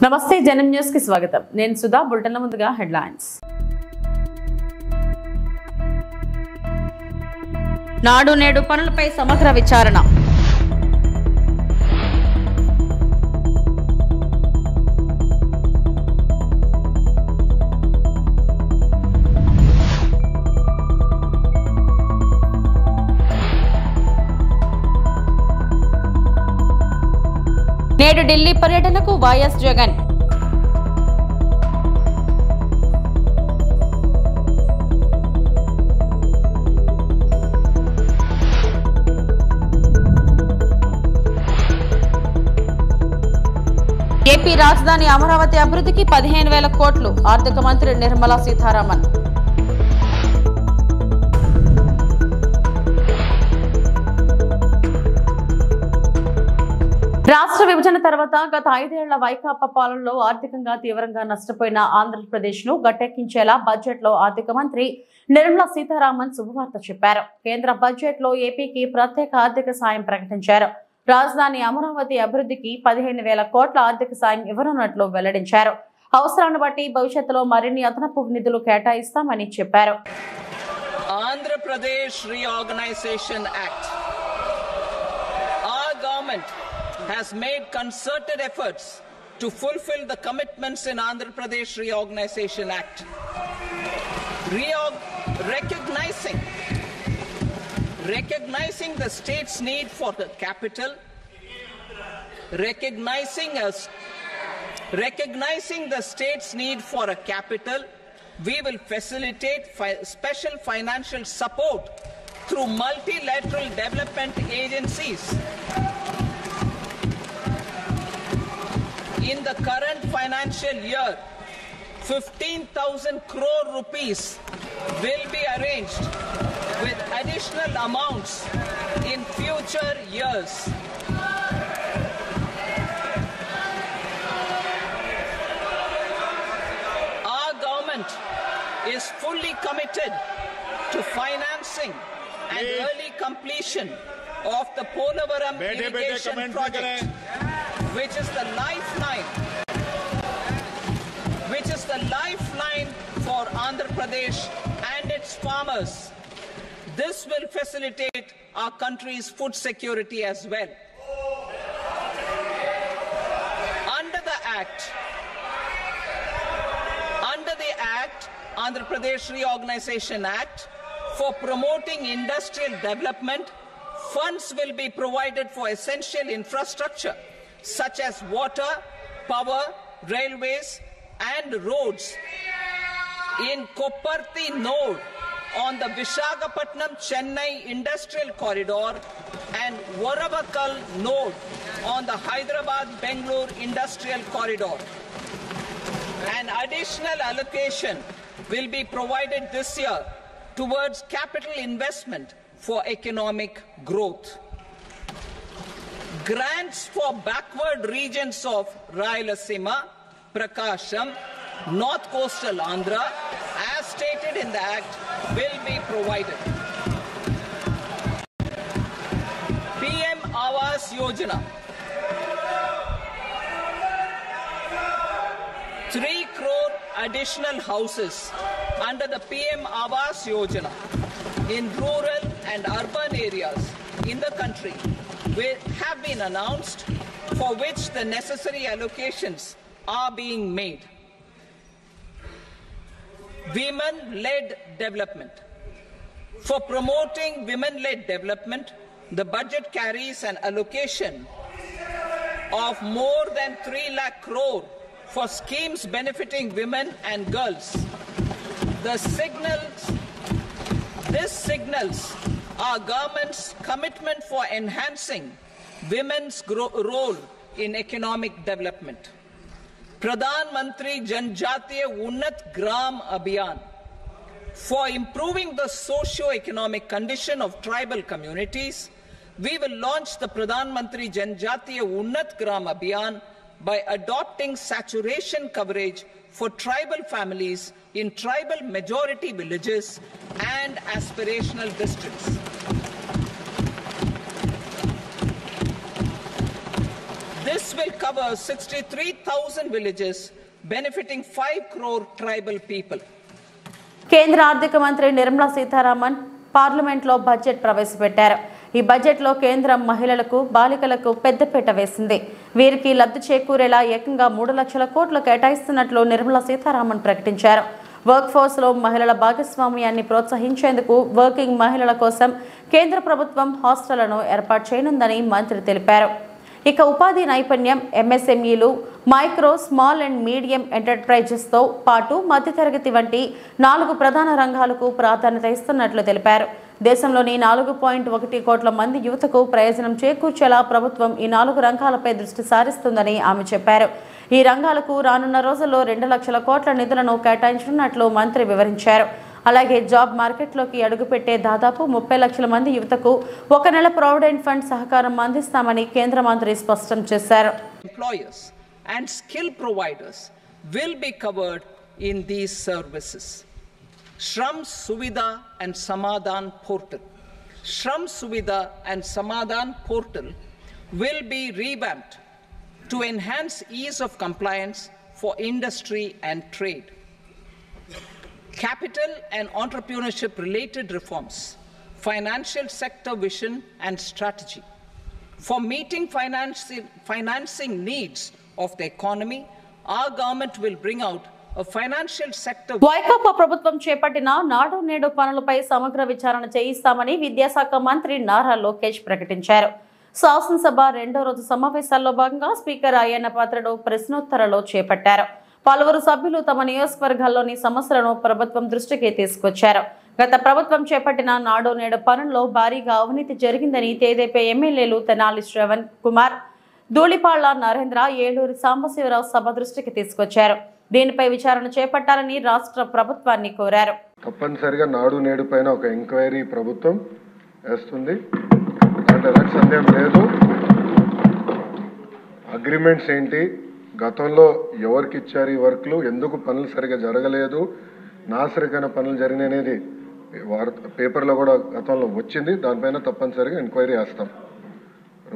నమస్తే జనం న్యూస్ కి స్వాగతం నేను సుధా బులెటిన్ ముందుగా హెడ్లైన్స్ నాడు నేడు పనులపై సమగ్ర విచారణ నేడు ఢిల్లీ పర్యటనకు వైఎస్ జగన్ ఏపీ రాజధాని అమరావతి అభివృద్ధికి 15,000 కోట్లు ఆర్థిక మంత్రి నిర్మలా సీతారామన్ రాష్ట్ర విభజన తర్వాత గత 5 ఏళ్ల వైకాపా పాలనలో ఆర్థికంగా తీవ్రంగా నష్టపోయిన ఆంధ్రప్రదేశ్ ను గట్టెక్కించేలా బడ్జెట్ లో ఆర్థిక మంత్రి నిర్మలా సీతారామన్ శుభవార్త చెప్పారు. కేంద్ర బడ్జెట్ లో ఏపీకి ప్రత్యేక ఆర్థిక సాయం ప్రకటించారు. రాజధాని అమరావతి అభివృద్ధికి 15,000 కోట్ల ఆర్థిక సాయం ఇవ్వనున్నట్లు వెల్లడించారు. అవసరాన్ని బట్టి భవిష్యత్తులో మరిన్ని అదనపు నిధులు కేటాయిస్తామని చెప్పారు. Andhra Pradesh reorganisation act our government has made concerted efforts to fulfill the commitments in Andhra Pradesh Reorganization Act. Recognizing the state's need for the capital, recognizing the state's need for a capital, we will facilitate special financial support through multilateral development agencies. In the current financial year, 15,000 crore rupees will be arranged with additional amounts in future years. Our government is fully committed to financing and early completion of the Polavaram irrigation project, which is the lifeline for Andhra Pradesh and its farmers. This will facilitate our country's food security as well. Under the Andhra Pradesh Reorganization Act, for promoting industrial development, funds will be provided for essential infrastructure such as water, power, railways and roads in Kopparthi node on the Visakhapatnam-Chennai industrial corridor and Varavakal node on the Hyderabad-Bangalore industrial corridor. An additional allocation will be provided this year towards capital investment for economic growth. Grants for backward regions of Rayalaseema, Prakasham, North Coastal Andhra, as stated in the Act, will be provided. PM Awas Yojana. 3 crore additional houses under the PM Awas Yojana in rural and urban areas in the country will have been announced, for which the necessary allocations are being made. Women-led development. For promoting women-led development, the budget carries an allocation of more than 3 lakh crore for schemes benefiting women and girls. This signals our government's commitment for enhancing women's role in economic development. Pradhan Mantri Janjatiya Unnat Gram Abhiyan. For improving the socio-economic condition of tribal communities, we will launch the Pradhan Mantri Janjatiya Unnat Gram Abhiyan by adopting saturation coverage for tribal families in tribal majority villages and aspirational districts. This will cover 63,000 villages, benefiting 5 crore tribal people. కేంద్ర ఆర్థిక మంత్రి నిర్మలా సీతారామన్ పార్లమెంట్లో budget ప్రవేశపెట్టారు. ఈ బడ్జెట్లో కేంద్రం మహిళలకు, బాలికలకు పెద్దపీట వేసింది. వీరికి లబ్ధి చేకూరేలా ఏకంగా 3 లక్షల కోట్లు కేటాయిస్తున్నట్లు నిర్మలా సీతారామన్ ప్రకటించారు. వర్క్ ఫోర్స్లో మహిళల భాగస్వామ్యాన్ని ప్రోత్సహించేందుకు వర్కింగ్ మహిళల కోసం కేంద్ర ప్రభుత్వం హాస్టళ్లను ఏర్పాటు చేయనుందని మంత్రి తెలిపారు. ఇక ఉపాధి నైపుణ్యం, ఎంఎస్ఎంఈలు, మైక్రో, స్మాల్ అండ్ మీడియం ఎంటర్ప్రైజెస్తో పాటు మధ్యతరగతి వంటి 4 ప్రధాన రంగాలకు ప్రాధాన్యత ఇస్తున్నట్లు తెలిపారు. దేశంలోని 4.1 కోట్ల మంది యువతకు ప్రయోజనం చేకూర్చేలా ప్రభుత్వం ఈ 4 రంగాలపై దృష్టి సారిస్తుందని ఆమె చెప్పారు. ఈ రంగాలకు రానున్న రోజుల్లో 2 లక్షల కోట్ల నిధులను కేటాయించనున్నట్లు మంత్రి వివరించారు. అలాగే జాబ్ మార్కెట్లోకి అడుగుపెట్టే దాదాపు 30 లక్షల మంది యువతకు 1 నెల ప్రావిడెంట్ ఫండ్ సహకారం అందిస్తామని కేంద్ర మంత్రి స్పష్టం చేశారు. Employers and skill providers will be covered in these services. Shram Suvidha and Samadhan portal. Shram Suvidha and Samadhan portal will be revamped to enhance ease of compliance for industry and trade. Capital and entrepreneurship related reforms, financial sector vision and strategy. For meeting financing needs of the economy, our government will bring out a financial sector. Vaikapa ప్రభుత్వం చేపట్టిన నాడు నేడు పనులపై సమగ్ర విచారణ చేయిస్తామని విద్యాశాఖ మంత్రి నారా లోకేష్ ప్రకటించారు. శాసనసభ 2వ రోజు సమావేశాల్లో భాగంగా స్పీకర్ అయ్యన్న పాత్రుడు ప్రశ్నోత్తరాలు చేపట్టారు. పలువురు సభ్యులు తమ నియోజకవర్గాల్లోని సమస్యలను ప్రభుత్వం దృష్టికి తీసుకొచ్చారు. గత ప్రభుత్వం చేపట్టిన నాడు నేడు పనుల్లో భారీగా అవినీతి జరిగిందని తెదేపా ఎమ్మెల్యేలు తెనాలి శ్రవణ్ కుమార్, ధూళిపాళ్ల నరేంద్ర, ఏలూరి సాంబశివరావు సభ దృష్టికి తీసుకొచ్చారు. దీనిపై విచారణ చేపట్టాలని రాష్ట్ర ప్రభుత్వాన్ని కోరారు. తప్పనిసరిగా నాడు నేడు పైన ఒక ఎంక్వైరీ ప్రభుత్వం వేస్తుంది. ఎలాంటి సందేహం లేదు. అగ్రిమెంట్స్ ఏంటి, గతంలో ఎవరికి ఇచ్చారు ఈ వర్క్లు, ఎందుకు పనులు సరిగా జరగలేదు, నాసరికైన పనులు జరిగిననేది పేపర్లో కూడా గతంలో వచ్చింది. దానిపైన తప్పనిసరిగా ఎంక్వైరీ చేస్తాం.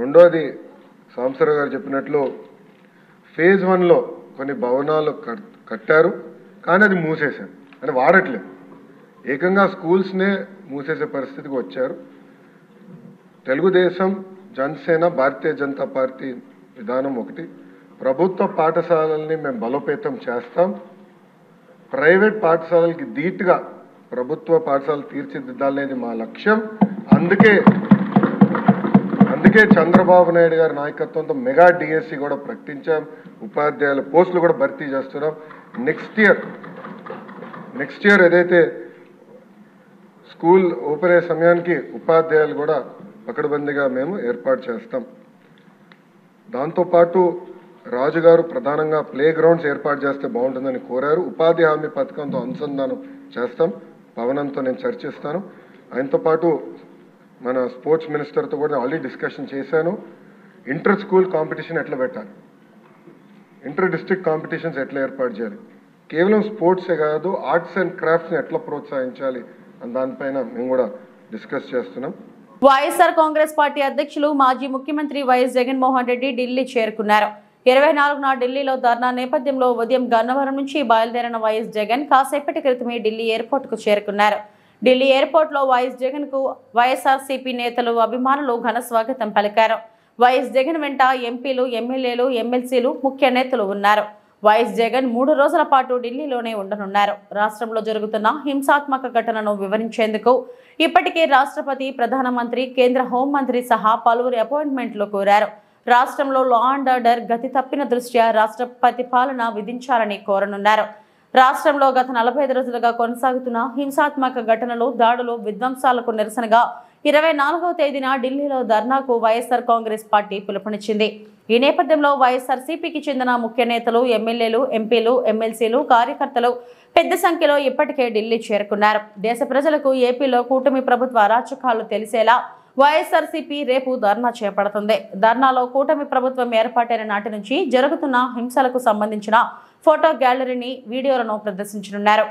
రెండోది, సాంబశివరావు గారు చెప్పినట్లు ఫేజ్ 1లో కొన్ని భవనాలు కట్టారు, కానీ అది మూసేశారు, అంటే వాడట్లేదు. ఏకంగా స్కూల్స్నే మూసేసే పరిస్థితికి వచ్చారు. తెలుగుదేశం, జనసేన, భారతీయ జనతా పార్టీ విధానం ఒకటి. ప్రభుత్వ పాఠశాలల్ని మేము బలోపేతం చేస్తాం. ప్రైవేట్ పాఠశాలలకి ధీటుగా ప్రభుత్వ పాఠశాలలు తీర్చిదిద్దాలనేది మా లక్ష్యం. అందుకే చంద్రబాబు నాయుడు గారి నాయకత్వంతో మెగా డిఎస్సి కూడా ప్రకటించాం. ఉపాధ్యాయుల పోస్టులు కూడా భర్తీ చేస్తున్నాం. నెక్స్ట్ ఇయర్ ఏదైతే స్కూల్ ఓపెన్ అయ్యే సమయానికి ఉపాధ్యాయులు కూడా పకడ్బందీగా మేము ఏర్పాటు చేస్తాం. దాంతోపాటు రాజుగారు ప్రధానంగా ప్లే గ్రౌండ్స్ ఏర్పాటు చేస్తే బాగుంటుందని కోరారు. ఉపాధి హామీ పథకంతో అనుసంధానం చేస్తాం. పవనంతో నేను చర్చిస్తాను. ఆయనతో పాటు మన స్పోర్ట్స్ మినిస్టర్తో కూడా ఆల్రెడీ డిస్కషన్ చేశాను. ఇంటర్ స్కూల్ కాంపిటీషన్ ఎట్లా పెట్టాలి, ఇంటర్ డిస్ట్రిక్ట్ కాంపిటీషన్స్ ఎట్లా ఏర్పాటు చేయాలి, కేవలం స్పోర్ట్సే కాదు ఆర్ట్స్ అండ్ క్రాఫ్ట్స్ని ఎట్లా ప్రోత్సహించాలి అని దానిపైన మేము కూడా డిస్కస్ చేస్తున్నాం. వైఎస్ఆర్ కాంగ్రెస్ పార్టీ అధ్యక్షులు మాజీ ముఖ్యమంత్రి వైఎస్ జగన్మోహన్ రెడ్డి ఢిల్లీ చేరుకున్నారు. 24న ఢిల్లీలో ధర్నా నేపథ్యంలో ఉదయం గన్నవరం నుంచి బయలుదేరిన వైఎస్ జగన్ కాసేపటి క్రితమే ఢిల్లీ ఎయిర్పోర్ట్కు చేరుకున్నారు. ఢిల్లీ ఎయిర్పోర్ట్లో వైఎస్ జగన్ కు వైఎస్ఆర్సీపీ నేతలు, అభిమానులు ఘన స్వాగతం పలికారు. వైఎస్ జగన్ వెంట ఎంపీలు, ఎమ్మెల్యేలు, ఎమ్మెల్సీలు, ముఖ్య నేతలు ఉన్నారు. వైఎస్ జగన్ 3 రోజుల పాటు ఢిల్లీలోనే ఉండనున్నారు. రాష్ట్రంలో జరుగుతున్న హింసాత్మక ఘటనను వివరించేందుకు ఇప్పటికే రాష్ట్రపతి, ప్రధానమంత్రి, కేంద్ర హోంమంత్రి సహా పలువురి అపాయింట్మెంట్లు కోరారు. రాష్ట్రంలో లా అండ్ ఆర్డర్ గతి తప్పిన దృష్ట్యా రాష్ట్రపతి పాలన విధించాలని కోరనున్నారు. రాష్ట్రంలో గత 45 రోజులుగా కొనసాగుతున్న హింసాత్మక ఘటనలు, దాడులు, విధ్వంసాలకు నిరసనగా 24వ తేదీన ఢిల్లీలో ధర్నాకు వైఎస్ఆర్ కాంగ్రెస్ పార్టీ పిలుపునిచ్చింది. ఈ నేపథ్యంలో వైఎస్ఆర్సీపీకి చెందిన ముఖ్య నేతలు, ఎమ్మెల్యేలు, ఎంపీలు, ఎమ్మెల్సీలు, కార్యకర్తలు పెద్ద సంఖ్యలో ఇప్పటికే ఢిల్లీ చేరుకున్నారు. దేశ ప్రజలకు ఏపీలో కూటమి ప్రభుత్వ అరాచకాలు తెలిసేలా వైఎస్ఆర్సీపీ రేపు ధర్నా చేపడుతుంది. ధర్నాలో కూటమి ప్రభుత్వం ఏర్పాటైన నాటి నుంచి జరుగుతున్న హింసలకు సంబంధించిన ఫోటో గ్యాలరీని, వీడియోలను ప్రదర్శించనున్నారు.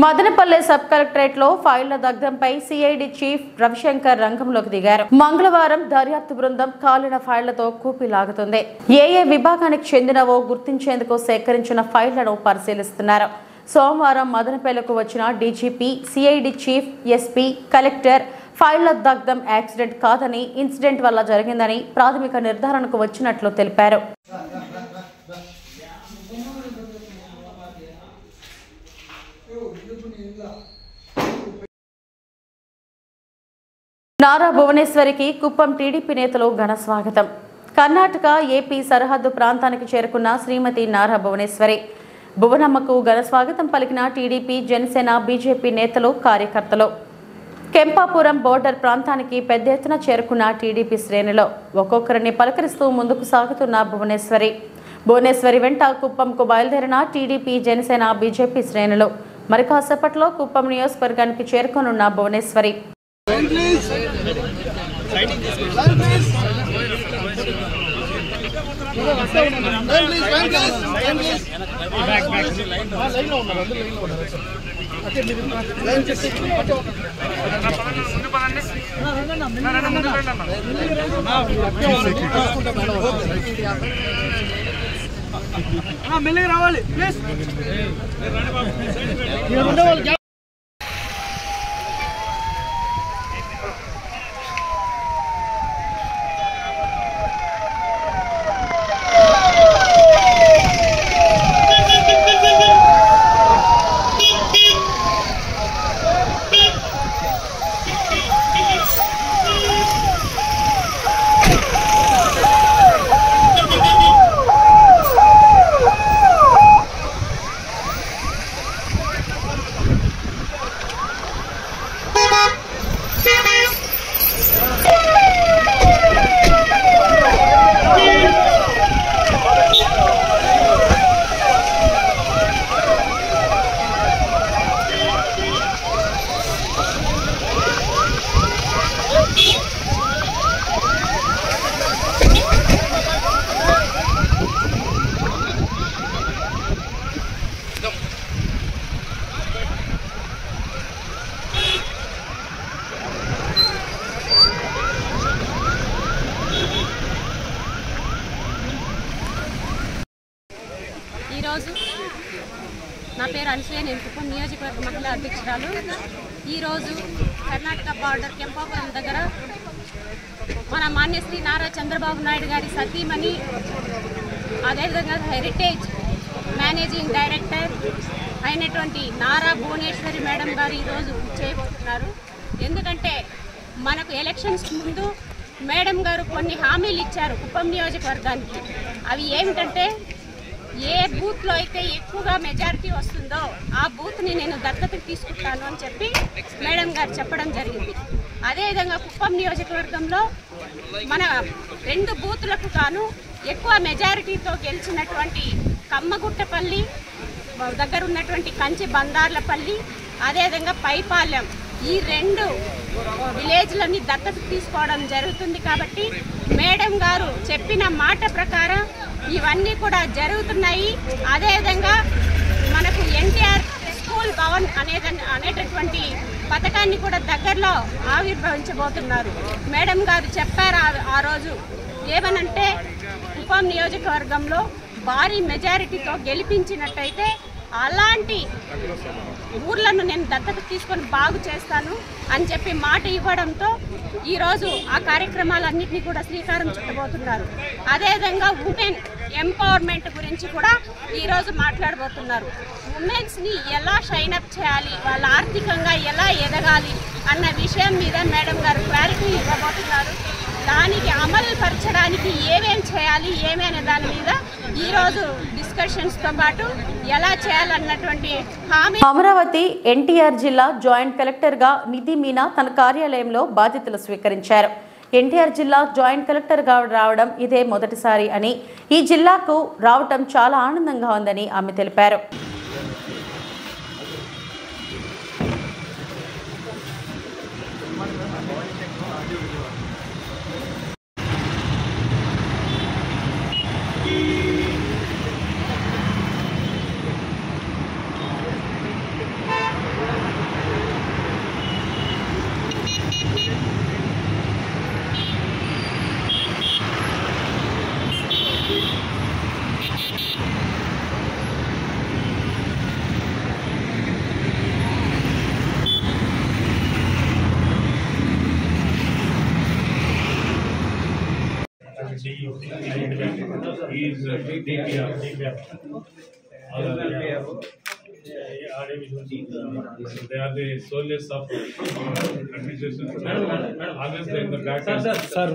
మదనపల్లె సబ్ కలెక్టరేట్ లో ఫైళ్ల దగ్ధంపై సిఐడి చీఫ్ రవిశంకర్ రంగంలోకి దిగారు. మంగళవారం దర్యాప్తు బృందం కాలిన ఫైళ్లతో కూపిలాగుతుంది. ఏ విభాగానికి చెందినవో గుర్తించేందుకు సేకరించిన ఫైళ్లను పరిశీలిస్తున్నారు. సోమవారం మదనపల్లెకు వచ్చిన DGP, CID chief, SP, collector ఫైళ్ల దగ్ధం యాక్సిడెంట్ కాదని, ఇన్సిడెంట్ వల్ల జరిగిందని ప్రాథమిక నిర్ధారణకు వచ్చినట్లు తెలిపారు. నారా భువనేశ్వరికి కుప్పం టీడీపీ నేతలు ఘన స్వాగతం. కర్ణాటక, ఏపీ సరిహద్దు ప్రాంతానికి చేరుకున్న శ్రీమతి నారా భువనేశ్వరి భువనమ్మకు ఘన స్వాగతం పలికిన టీడీపీ, జనసేన, బీజేపీ నేతలు, కార్యకర్తలు. కెంపాపురం బోర్డర్ ప్రాంతానికి పెద్ద ఎత్తున చేరుకున్న టీడీపీ శ్రేణులు ఒక్కొక్కరిని పలకరిస్తూ ముందుకు సాగుతున్న భువనేశ్వరి వెంట కుప్పంకు బయలుదేరిన టీడీపీ, జనసేన, బీజేపీ శ్రేణులు. మరి కాసేపట్లో కుప్పం నియోజకవర్గానికి చేరుకోనున్న భువనేశ్వరి మెల్లగా రావాలి ప్లీజ్. ఈరోజు నా పేరు అనసూయ, నేను కుప్పం నియోజకవర్గ మహిళా అధ్యక్షురాలు. ఈరోజు కర్ణాటక బార్డర్ కెంపాపురం దగ్గర మన మాన్యశ్రీ నారా చంద్రబాబు నాయుడు గారి సతీమణి, అదేవిధంగా హెరిటేజ్ మేనేజింగ్ డైరెక్టర్ అయినటువంటి నారా భువనేశ్వరి మేడం గారు ఈరోజు చేయబోతున్నారు. ఎందుకంటే మనకు ఎలక్షన్స్ ముందు మేడం గారు కొన్ని హామీలు ఇచ్చారు కుప్పం నియోజకవర్గానికి. అవి ఏమిటంటే, ఏ బూత్లో అయితే ఎక్కువగా మెజారిటీ వస్తుందో ఆ బూత్ని నేను దత్తతకు తీసుకుంటాను అని చెప్పి మేడం గారు చెప్పడం జరిగింది. అదేవిధంగా కుప్పం నియోజకవర్గంలో మన 2 బూతులకు గాను ఎక్కువ మెజారిటీతో గెలిచినటువంటి కమ్మగుట్టపల్లి దగ్గర ఉన్నటువంటి కంచి బందార్లపల్లి, అదేవిధంగా పైపాలెం, ఈ 2 విలేజ్లని దత్తతకు తీసుకోవడం జరుగుతుంది. కాబట్టి మేడం గారు చెప్పిన మాట ప్రకారం ఇవన్నీ కూడా జరుగుతున్నాయి. అదేవిధంగా మనకు ఎన్టీఆర్ స్కూల్ భవన్ అనేటటువంటి పథకాన్ని కూడా దగ్గరలో ఆవిర్భవించబోతున్నారు. మేడం గారు చెప్పారు ఆ రోజు ఏమనంటే, కుప్పం నియోజకవర్గంలో భారీ మెజారిటీతో గెలిపించినట్టయితే అలాంటి ఊర్లను నేను దత్తత తీసుకొని బాగు చేస్తాను అని చెప్పి మాట ఇవ్వడంతో ఈరోజు ఆ కార్యక్రమాలన్నింటినీ కూడా శ్రీకారం చుట్టబోతున్నారు. అదేవిధంగా ఉమెన్ ఎంపవర్మెంట్ గురించి కూడా ఈరోజు మాట్లాడబోతున్నారు. ఉమెన్స్ని ఎలా షైనప్ చేయాలి, వాళ్ళ ఆర్థికంగా ఎలా ఎదగాలి అన్న విషయం మీద మేడం గారు క్లారిటీ ఇవ్వబోతున్నారు. దానికి అమలు పరచడానికి ఏమేం చేయాలి ఏమేనే దాని మీద ఈరోజు డిస్కషన్స్తో పాటు ఎలా చేయాలన్నటువంటి హామీ. అమరావతి ఎన్టీఆర్ జిల్లా జాయింట్ కలెక్టర్గా నిధి మీనా తన కార్యాలయంలో బాధ్యతలు స్వీకరించారు. ఎన్టీఆర్ జిల్లా జాయింట్ కలెక్టర్గా రావడం ఇదే మొదటిసారి అని, ఈ జిల్లాకు రావటం చాలా ఆనందంగా ఉందని ఆమె తెలిపారు. He is DPR. They are the soldiers of administration. Others in the back. Sir.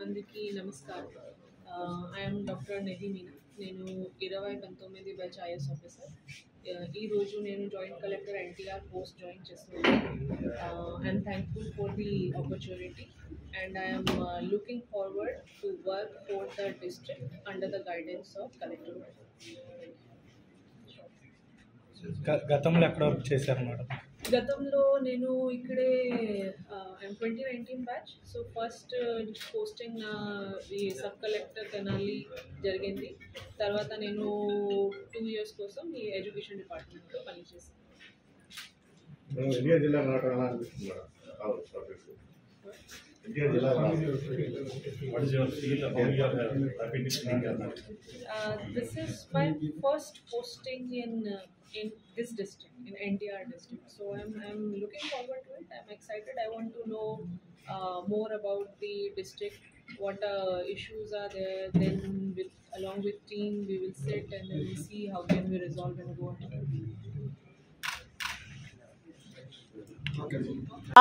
అందరికీ నమస్కారం. I'm doctor Nidhi Meena. నేను 2019 బ్యాచ్ ఐఎస్ ఆఫీసర్. ఈరోజు నేను joint collector NTR post join చేస్తున్నాను. I'm thankful for the opportunity and I'm looking forward to work for the district under the guidance of collector. గతంలో ఎక్కడ work చేశారు madam? గతంలో నేను ఇక్కడే 2019 బ్యాచ్. సో ఫస్ట్ పోస్టింగ్ నా ఈ సబ్ కలెక్టర్ తెనాలి జరిగింది. తర్వాత నేను 2 years కోసం ఈ ఎడ్యుకేషన్ డిపార్ట్మెంట్లో పనిచేశాను. This is my first posting in this district, in NTR district. So I'm looking forward to it. I'm excited. I want to know more about the district, what issues are there. Then along with team, we will sit and then we see how can we resolve and go ahead.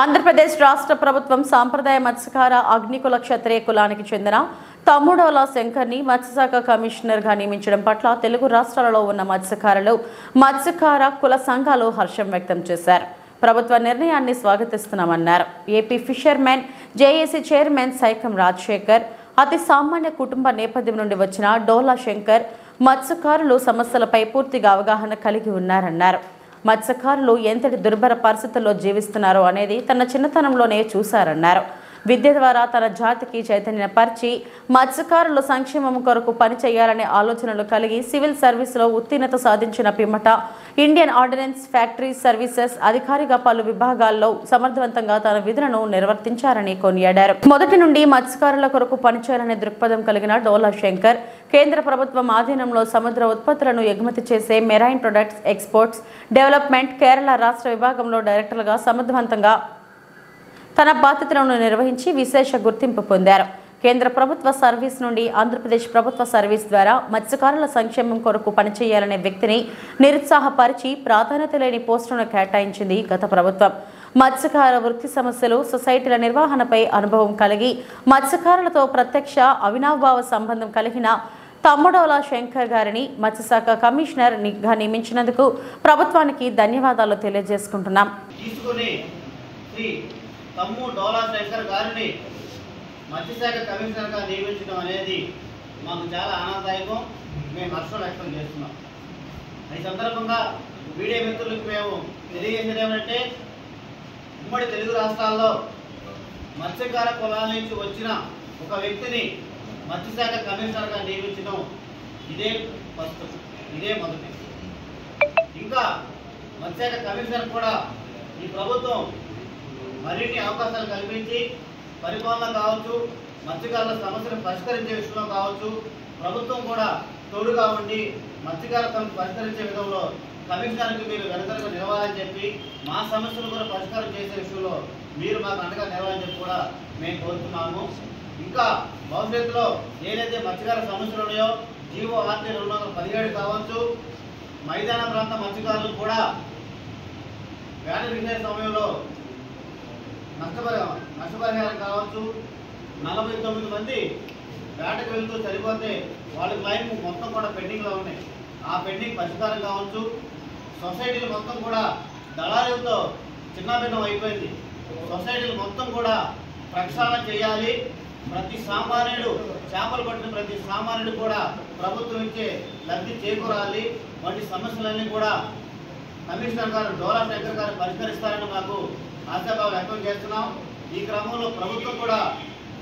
Andhra Pradesh రాష్ట్ర ప్రభుత్వం సాంప్రదాయ మత్స్యకార అగ్నికుల క్షత్రియ కులానికి చెందిన తమ్ముడోల శంకర్ని మత్స్యశాఖ కమిషనర్గా నియమించడం పట్ల తెలుగు రాష్ట్రాలలో ఉన్న మత్స్యకారులు, మత్స్యకార కుల సంఘాలు హర్షం వ్యక్తం చేశారు. ప్రభుత్వ నిర్ణయాన్ని స్వాగతిస్తున్నామన్నారు. AP fishermen JAC chairman Saikam Rajasekhar, అతి సామాన్య కుటుంబ నేపథ్యం నుండి వచ్చిన డోలా శంకర్ మత్స్యకారులు సమస్యలపై పూర్తిగా అవగాహన కలిగి ఉన్నారన్నారు. మత్స్యకారులు ఎంతటి దుర్భర పరిస్థితుల్లో జీవిస్తున్నారో అనేది తన చిన్నతనంలోనే చూశారన్నారు. విద్య ద్వారా తన జాతికి చైతన్యపరిచి మత్స్యకారుల సంక్షేమం కొరకు పనిచేయాలనే ఆలోచనలు కలిగి సివిల్ సర్వీసులో ఉత్తీర్ణత సాధించిన పిమ్మట ఇండియన్ ఆర్డినెన్స్ ఫ్యాక్టరీ సర్వీసెస్ అధికారిగా పలు విభాగాల్లో సమర్థవంతంగా తన విధులను నిర్వర్తించారని కొనియాడారు. మొదటి నుండి మత్స్యకారుల కొరకు పనిచేయాలనే దృక్పథం కలిగిన డోలా శంకర్ కేంద్ర ప్రభుత్వం ఆధీనంలో సముద్ర ఉత్పత్తులను ఎగుమతి చేసే marine products exports development Kerala రాష్ట్ర విభాగంలో డైరెక్టర్గా సమర్థవంతంగా తన బాధ్యతలను నిర్వహించి విశేష గుర్తింపు పొందారు. కేంద్ర ప్రభుత్వ సర్వీస్ నుండి ఆంధ్రప్రదేశ్ ప్రభుత్వ సర్వీస్ ద్వారా మత్స్యకారుల సంక్షేమం కొరకు పనిచేయాలనే వ్యక్తిని నిరుత్సాహపరిచి ప్రాధాన్యత లేని పోస్టులను కేటాయించింది గత ప్రభుత్వం. మత్స్యకార వృత్తి సమస్యలు, సొసైటీల నిర్వహణపై అనుభవం కలిగి మత్స్యకారులతో ప్రత్యక్ష అవినాభావ సంబంధం కలిగిన తమ్ముడోల శంకర్ గారిని మత్స్యశాఖ కమిషనర్గా నియమించినందుకు ప్రభుత్వానికి ధన్యవాదాలు తెలియజేసుకుంటున్నాం. తమ్ము డోలా శంకర్ గారిని మత్స్యశాఖ కమిషనర్గా నియమించడం అనేది మాకు చాలా ఆనందదాయకం. మేము హర్షం వ్యక్తం చేస్తున్నాం. ఈ సందర్భంగా మీడియా మిత్రులకు మేము తెలియజేసేది ఏమంటే, ఉమ్మడి తెలుగు రాష్ట్రాల్లో మత్స్యకార కులాల నుంచి వచ్చిన ఒక వ్యక్తిని మత్స్యశాఖ కమిషనర్గా నియమించడం ఇదే ఫస్ట్, ఇదే మొదటి. ఇంకా మత్స్యశాఖ కమిషనర్ కూడా ఈ ప్రభుత్వం మరిన్ని అవకాశాలు కల్పించి పరిపాలన కావచ్చు, మత్స్యకారుల సమస్యను పరిష్కరించే విషయంలో కావచ్చు, ప్రభుత్వం కూడా తోడుగా ఉండి మత్స్యకారుల సమస్యను పరిష్కరించే విధంలో కమిషనర్కి మీరు వెనకగా నిలవాలని చెప్పి, మా సమస్యలు కూడా పరిష్కారం చేసే విషయంలో మీరు మాకు అండగా నిలవాలని చెప్పి కూడా మేము కోరుతున్నాము. ఇంకా భవిష్యత్తులో ఏదైతే మత్స్యకారుల సమస్యలు ఉన్నాయో జీవో ఆర్టీ 217 కావచ్చు, మైదాన ప్రాంత మత్స్యకారులు కూడా వేట విషయ సమయంలో నష్టపరిహారం కావచ్చు, 49 మంది వేటకు వెళ్తూ సరిపోతే వాళ్ళ క్లైమ్ మొత్తం కూడా పెండింగ్లో ఉన్నాయి. ఆ పెండింగ్ పరిష్కారం కావచ్చు. సొసైటీలు మొత్తం కూడా దళారులతో చిన్నభిన్నం అయిపోయింది. సొసైటీలు మొత్తం కూడా ప్రక్షాళన చేయాలి. ప్రతి సామాన్యుడు, చేపలు పట్టిన ప్రతి సామాన్యుడు కూడా ప్రభుత్వం ఇచ్చే లబ్ధి చేకూరాలి. వంటి సమస్యలన్నీ కూడా కమిషనర్ గారు డోలా శంకర్ గారు పరిష్కరిస్తారని మాకు ఆశాభావం వ్యక్తం చేస్తున్నాం. ఈ క్రమంలో ప్రభుత్వం కూడా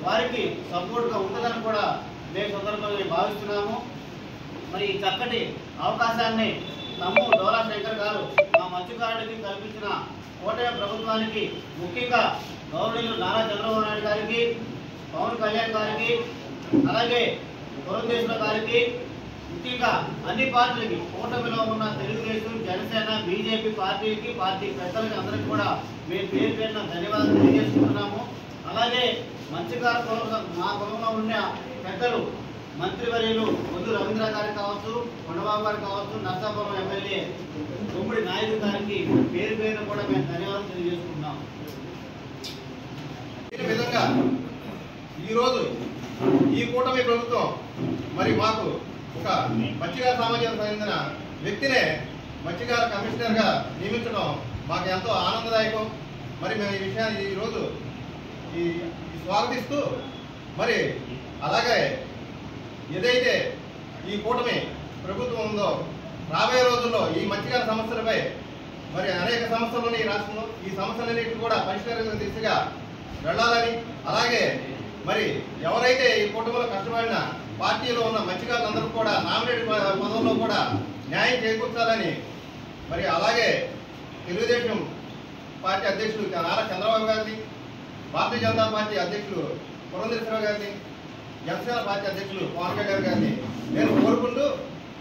వారికి సపోర్ట్గా ఉంటుందని కూడా మేము సందర్భంగా భావిస్తున్నాము. మరి ఈ చక్కటి అవకాశాన్ని తమ్ము డోలా శంకర్ గారు మా మత్స్యకారుడికి కల్పించిన కూటమి ప్రభుత్వానికి, ముఖ్యంగా గవర్నర్ నారా చంద్రబాబు నాయుడు గారికి, పవన్ కళ్యాణ్ గారికి, అలాగే పురంధేశ్వర గారికి, ముఖ్యంగా అన్ని పార్టీలకి, కూటమిలో ఉన్న తెలుగుదేశం, జనసేన, బీజేపీ పార్టీలకి, పార్టీ పెద్దలకి అందరికీ కూడా మేము పేరు పేరున ధన్యవాదాలు తెలియజేసుకుంటున్నాము. అలాగే మంచిగారు కులంలో, మా కులంలో ఉన్న పెద్దలు మంత్రివర్యులు పొద్దు రవీంద్ర గారికి కావచ్చు, కొండబాబు గారికి కావచ్చు, నర్సాపురం ఎమ్మెల్యే తొమ్మిడి నాయుడు గారికి పేరు పేరున కూడా మేము ధన్యవాదాలు తెలియజేసుకుంటున్నాము. ఈ విధంగా ఈరోజు ఈ కూటమి ప్రభుత్వం మరి మాకు ఒక మత్స్యకార సామాజిక చెందిన వ్యక్తినే మత్స్యకార కమిషనర్గా నియమించడం మాకు ఎంతో ఆనందదాయకం. మరి మేము ఈ విషయాన్ని ఈరోజు స్వాగతిస్తూ మరి అలాగే ఏదైతే ఈ కూటమి ప్రభుత్వం ఉందో రాబోయే రోజుల్లో ఈ మత్స్యకార సమస్యలపై మరి అనేక సమస్యలు ఉన్నాయి ఈ రాష్ట్రంలో. ఈ సమస్యలన్నింటినీ కూడా పరిష్కరించిన దిశగా వెళ్ళాలని, అలాగే మరి ఎవరైతే ఈ కూటమిలో కష్టపడిన పార్టీలో ఉన్న మత్స్యకారులందరూ కూడా నామినేట్ పదవుల్లో కూడా న్యాయం చేకూర్చాలని, మరి అలాగే తెలుగుదేశం పార్టీ అధ్యక్షులు నారా చంద్రబాబు గారిని, భారతీయ జనతా పార్టీ అధ్యక్షులు పురంధేశ్వరరావు గారిని, జనసేన పార్టీ అధ్యక్షులు పవన్ కళ్యాణ్ గారిని నేను కోరుకుంటూ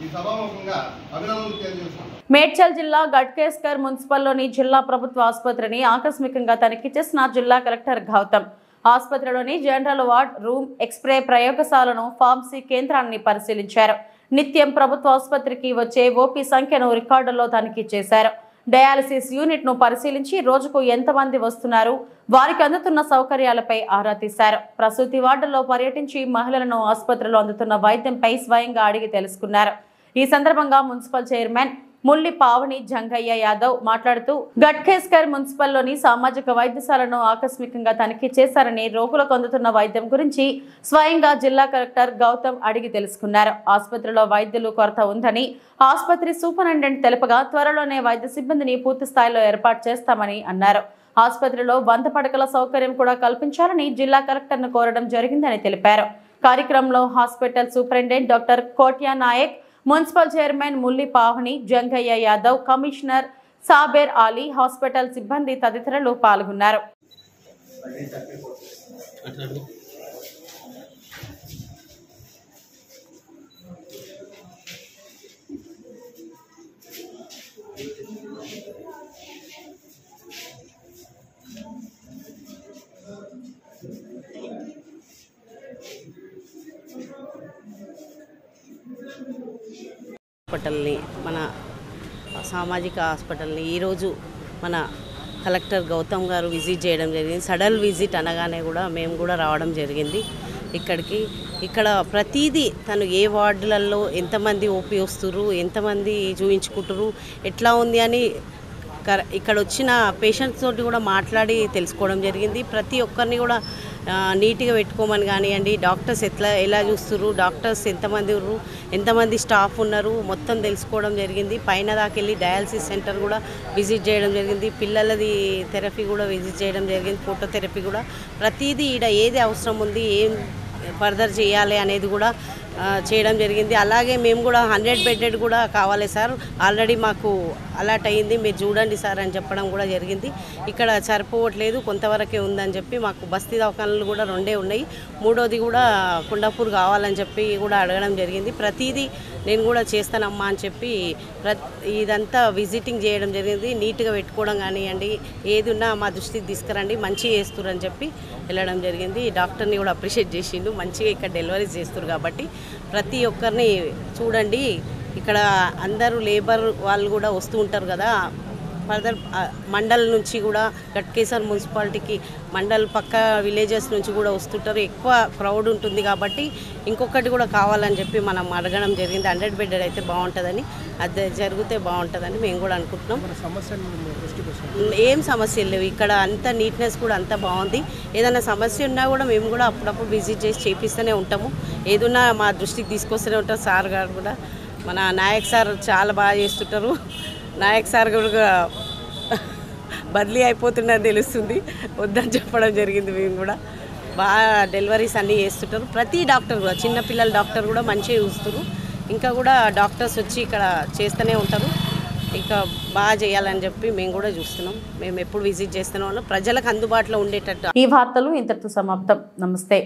ఈ సభాముఖంగా అభినందనలు తెలియజేస్తున్నాను. మేడ్చల్ జిల్లా గట్కేస్కర్ మున్సిపల్లోని జిల్లా ప్రభుత్వ ఆసుపత్రిని ఆకస్మికంగా తనిఖీ చేసిన జిల్లా కలెక్టర్ గౌతమ్ ఆసుపత్రిలోని జనరల్ వార్డ్, రూమ్, ఎక్స్రే ప్రయోగశాలను, ఫార్మసీ కేంద్రాన్ని పరిశీలించారు. నిత్యం ప్రభుత్వ ఆసుపత్రికి వచ్చే ఓపీ సంఖ్యను రికార్డుల్లో తనిఖీ చేశారు. డయాలసిస్ యూనిట్ ను పరిశీలించి రోజుకు ఎంతమంది వస్తున్నారు, వారికి అందుతున్న సౌకర్యాలపై ఆరా తీశారు. ప్రసూతి వార్డుల్లో పర్యటించి మహిళలను ఆసుపత్రిలో అందుతున్న వైద్యంపై స్వయంగా అడిగి తెలుసుకున్నారు. ఈ సందర్భంగా మున్సిపల్ చైర్మన్ ముల్లి పావని జంగయ్య యాదవ్ మాట్లాడుతూ గట్కేస్కర్ మున్సిపల్లోని సామాజిక వైద్యశాలను ఆకస్మికంగా తనిఖీ చేశారని, రోగులకు అందుతున్న వైద్యం గురించి స్వయంగా జిల్లా కలెక్టర్ గౌతమ్ అడిగి తెలుసుకున్నారు. ఆసుపత్రిలో వైద్యులు కొరత ఉందని ఆసుపత్రి సూపరింటెండెంట్ తెలుపగా త్వరలోనే వైద్య సిబ్బందిని పూర్తి స్థాయిలో ఏర్పాటు చేస్తామని అన్నారు. ఆసుపత్రిలో 100 పడకల సౌకర్యం కూడా కల్పించాలని జిల్లా కలెక్టర్ను కోరడం జరిగిందని తెలిపారు. కార్యక్రమంలో hospital superintendent doctor Kotya Nayak, municipal chairman Mulli Pavani Jangaiah Yadav, commissioner Saber Ali, hospital సిబ్బంది తదితరులు పాల్గొన్నారు. హాస్పిటల్ని, మన సామాజిక హాస్పిటల్ని ఈరోజు మన కలెక్టర్ గౌతమ్ గారు విజిట్ చేయడం జరిగింది. సడల్ విజిట్ అనగానే కూడా మేము కూడా రావడం జరిగింది ఇక్కడికి. ఇక్కడ ప్రతిదీ తను ఏ వార్డులలో ఎంతమంది ఓపీ వస్తురు, ఎంతమంది చూయించుకుంటారు, ఎట్లా ఉంది అని ఇక్కడ వచ్చిన పేషెంట్స్ తోటి కూడా మాట్లాడి తెలుసుకోవడం జరిగింది. ప్రతి ఒక్కరిని కూడా నీట్గా పెట్టుకోమని కానివ్వండి, డాక్టర్స్ ఎలా చూస్తున్నారు, డాక్టర్స్ ఎంతమంది స్టాఫ్ ఉన్నారు మొత్తం తెలుసుకోవడం జరిగింది. పైన దాకెళ్ళి డయాలసిస్ సెంటర్ కూడా విజిట్ చేయడం జరిగింది. పిల్లలది థెరపీ కూడా విజిట్ చేయడం జరిగింది, ఫోటోథెరపీ కూడా. ప్రతిదీ ఈడ ఏది అవసరం ఉంది, ఏం ఫర్దర్ చేయాలి అనేది కూడా చేయడం జరిగింది. అలాగే మేము కూడా 100 బెడ్డెడ్ కూడా కావాలి సార్, ఆల్రెడీ మాకు అలాట్ అయ్యింది, మీరు చూడండి సార్ అని చెప్పడం కూడా జరిగింది. ఇక్కడ సరిపోవట్లేదు, కొంతవరకే ఉందని చెప్పి మాకు బస్తీ దవాఖానాలు కూడా 2 ఉన్నాయి, 3వది కూడా కుండాపూర్ కావాలని చెప్పి కూడా అడగడం జరిగింది. ప్రతిదీ నేను కూడా చేస్తానమ్మా అని చెప్పి ఇదంతా విజిటింగ్ చేయడం జరిగింది. నీట్గా పెట్టుకోవడం కానివ్వండి, ఏది ఉన్నా మా దృష్టికి తీసుకురండి, మంచిగా చేస్తున్నారు చెప్పి వెళ్ళడం జరిగింది. డాక్టర్ని కూడా అప్రిషియేట్ చేసిండు, మంచిగా ఇక్కడ డెలివరీస్ చేస్తారు కాబట్టి ప్రతి ఒక్కరిని చూడండి. ఇక్కడ అందరూ లేబర్ వాళ్ళు కూడా వస్తూ ఉంటారు కదా, ఫర్దర్ మండల్ నుంచి కూడా గట్కేసర్ మున్సిపాలిటీకి మండల్ పక్క విలేజెస్ నుంచి కూడా వస్తుంటారు, ఎక్కువ క్రౌడ్ ఉంటుంది కాబట్టి ఇంకొకటి కూడా కావాలని చెప్పి మనం అడగడం జరిగింది. 100 బెడ్డెడ్ అయితే బాగుంటుందని, అది జరిగితే బాగుంటుందని మేము కూడా అనుకుంటున్నాం. ఏం సమస్యలు లేవు ఇక్కడ, అంత నీట్నెస్ కూడా అంత బాగుంది. ఏదైనా సమస్య ఉన్నా కూడా మేము కూడా అప్పుడప్పుడు విజిట్ చేసి చేపిస్తూనే ఉంటాము, ఏదున్నా మా దృష్టికి తీసుకొస్తూనే ఉంటారు. సార్ గారు కూడా, మన నాయక్ సార్ చాలా బాగా చేస్తుంటారు. నాయక్ సార్ కూడా బదిలీ అయిపోతుందని తెలుస్తుంది, వద్దని చెప్పడం జరిగింది. మేము కూడా బాగా డెలివరీస్ అన్నీ చేస్తుంటారు. ప్రతి డాక్టర్ కూడా, చిన్నపిల్లల డాక్టర్ కూడా మంచిగా చూస్తారు. ఇంకా కూడా డాక్టర్స్ వచ్చి ఇక్కడ చేస్తూనే ఉంటారు. ఇంకా బాగా చేయాలని చెప్పి మేము కూడా చూస్తున్నాం. మేము ఎప్పుడు విజిట్ చేస్తున్నాం, ప్రజలకు అందుబాటులో ఉండేటట్టు. ఈ వార్తలు ఇంతటితో సమాప్తం. నమస్తే.